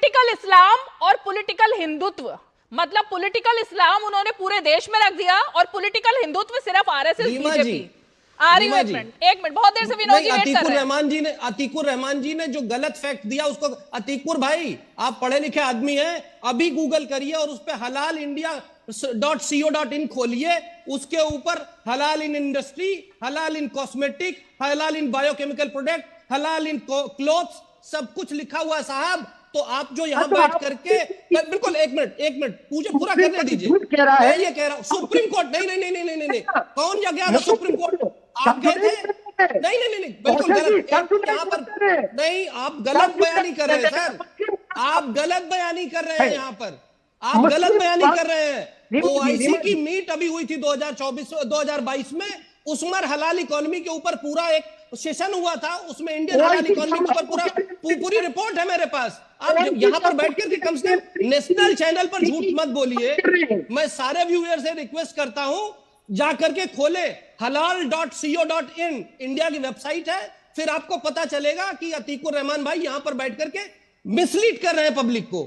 Political इस्लाम और political Hindutva, मतलब political इस्लाम उन्होंने पूरे देश में रख दिया और पॉलिटिकल हिंदुत्व सिर्फ आरएसएस बीजेपी। आ रही हूं, एक मिनट, बहुत देर से विनोद जी वेट कर रहे हैं। अतीकुर रहमान जी ने जो गलत फैक्ट दिया उसको, अतीकुर भाई आप पढ़े लिखे आदमी हैं, अभी गूगल करिए और उस पे हलाल इंडिया .co.in खोलिए, उसके ऊपर हलाल इन इंडस्ट्री, हलाल इन कॉस्मेटिक, हलाल इन बायोकेमिकल प्रोडक्ट, हलाल इन क्लोथ्स, सब कुछ लिखा हुआ है साहब। तो आप जो यहाँ बैठ करके, बिल्कुल एक मिनट मुझे पूरा करने दीजिए। मैं ये कह रहा हूँ सुप्रीम कोर्ट, नहीं, कौन गया था सुप्रीम कोर्ट? आप गए थे? नहीं, बिल्कुल गलत यहाँ पर, नहीं आप गलत बयानी कर रहे हैं सर, आप गलत बयानी कर रहे हैं यहाँ पर, आप गलत बयानी कर रहे हैं। ओआईसी की मीट अभी हुई थी 2022 में, उसमें हलाल इकोनॉमी के ऊपर पूरा एक सेशन हुआ था, उसमें इंडियन हलाल इकोनॉमी के ऊपर पूरी रिपोर्ट है मेरे पास। आप यहाँ पर बैठ करके कम से कम नेशनल चैनल पर झूठ मत बोलिए। मैं सारे व्यूअर से रिक्वेस्ट करता हूं, जाकर के खोले halal.co.in, इंडिया की वेबसाइट है, फिर आपको पता चलेगा कि अतीकुर रहमान भाई यहां पर बैठ करके मिसलीड कर रहे हैं पब्लिक को।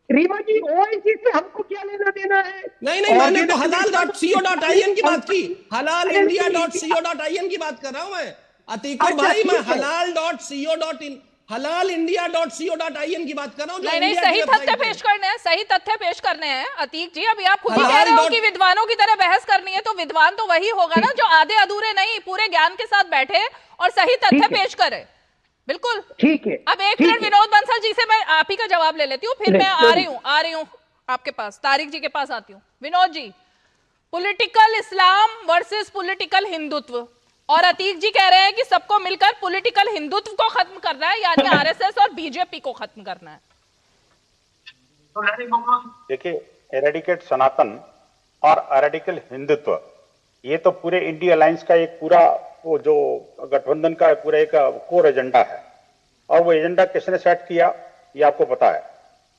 रीमा जी, ओआईसी से हमको क्या लेना देना है? नहीं, मैंने तो halal.co.in की बात की, halalindia.co.in की बात कर रहा हूं मैं अतीकुर भाई, मैं halal.co.in, halalindia.co.in की बात कर रहा हूं। नहीं, सही तथ्य पेश करने हैं, सही तथ्य पेश करने हैं अतीक जी। अभी आप खुद ही कह रहे हो कि विद्वानों की तरह बहस करनी है, तो विद्वान तो वही होगा ना जो आधे अधूरे नहीं, पूरे ज्ञान के साथ बैठे और सही तथ्य पेश करे। बिल्कुल ठीक है। अब एक मिनट विनोद बंसल जी से मैं आप ही का जवाब ले लेती हूँ, फिर मैं आ रही हूँ आपके पास, तारिक जी के पास आती हूँ। विनोद जी, पॉलिटिकल इस्लाम वर्सेस पॉलिटिकल हिंदुत्व, और अतीक जी कह रहे हैं कि सबको मिलकर पॉलिटिकल हिंदुत्व को खत्म करना है, यानी आरएसएस और बीजेपी को खत्म करना है। देखिए, एरेडिकेट सनातन और एरेडिकल हिंदुत्व, ये तो पूरे इंडिया अलायंस का एक पूरा वो जो गठबंधन का पूरा एक कोर एजेंडा है। और वो एजेंडा किसने सेट किया ये आपको पता है।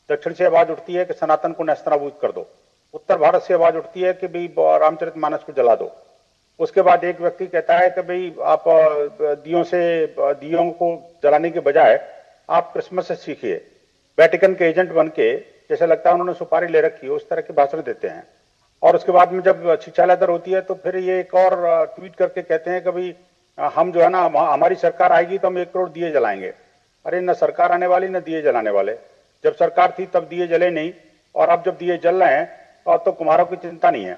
दक्षिण से आवाज उठती है कि सनातन को नेस्तनाबूद कर दो, उत्तर भारत से आवाज उठती है कि भाई रामचरितमानस को जला दो। उसके बाद एक व्यक्ति कहता है कि भाई आप दियों को जलाने के बजाय आप क्रिसमस से सीखिए। वेटिकन के एजेंट बन के, जैसे लगता है उन्होंने सुपारी ले रखी है, उस तरह के भाषण देते हैं। और उसके बाद में जब शिक्षा लेकर होती है तो फिर ये एक और ट्वीट करके कहते हैं कि भाई हम जो है ना, हमारी सरकार आएगी तो हम 1 करोड़ दिए जलाएंगे। अरे न सरकार आने वाली न दिए जलाने वाले। जब सरकार थी तब दिए जले नहीं, और अब जब दिए जल रहे हैं तो अब तो कुम्हारों की चिंता नहीं है।